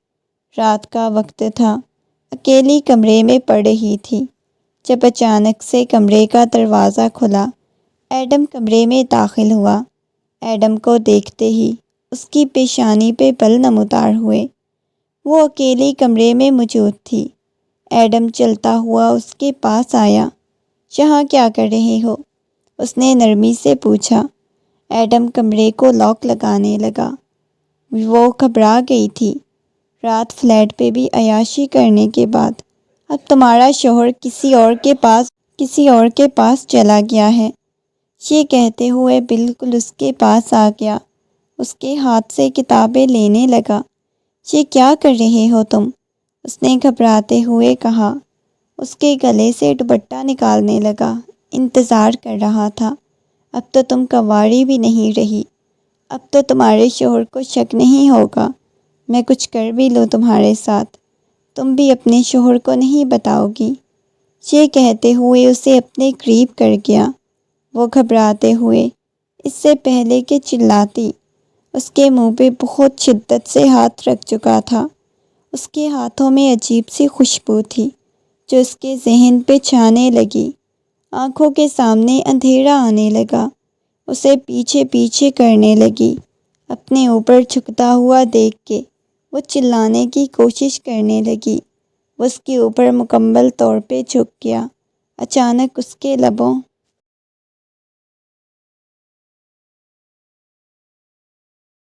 رات کا وقت تھا، اکیلی کمرے میں پڑ رہی تھی، جب اچانک سے کمرے کا دروازہ کھلا۔ ایڈم کمرے میں داخل ہوا۔ ایڈم کو دیکھتے ہی اس کی پیشانی پہ بل نمودار ہوئے۔ وہ اکیلی کمرے میں موجود تھی۔ ایڈم چلتا ہوا اس کے پاس آیا۔ یہاں کیا کر رہے ہو؟ اس نے نرمی سے پوچھا۔ ایڈم کمرے کو لاک لگانے لگا۔ وہ گھبرا گئی تھی۔ رات فلیٹ پہ بھی عیاشی کرنے کے بعد اب تمہارا شوہر کسی اور کے پاس چلا گیا ہے، یہ کہتے ہوئے بالکل اس کے پاس آ گیا، اس کے ہاتھ سے کتابیں لینے لگا۔ یہ کیا کر رہے ہو تم؟ اس نے گھبراتے ہوئے کہا۔ اس کے گلے سے دوپٹہ نکالنے لگا۔ انتظار کر رہا تھا، اب تو تم کنواری بھی نہیں رہی، اب تو تمہارے شوہر کو شک نہیں ہوگا، میں کچھ کر بھی لوں تمہارے ساتھ، تم بھی اپنے شوہر کو نہیں بتاؤ گی، یہ کہتے ہوئے اسے اپنے قریب کر گیا۔ وہ گھبراتے ہوئے اس سے پہلے کہ چلاتی اس کے منہ پہ بہت شدت سے ہاتھ رکھ چکا تھا۔ اس کے ہاتھوں میں عجیب سی خوشبو تھی جو اس کے ذہن پہ چھانے لگی۔ آنکھوں کے سامنے اندھیرا آنے لگا، اسے پیچھے پیچھے کرنے لگی۔ اپنے اوپر جھکتا ہوا دیکھ کے وہ چلانے کی کوشش کرنے لگی۔ وہ اس کے اوپر مکمل طور پہ جھک گیا۔ اچانک اس کے لبوں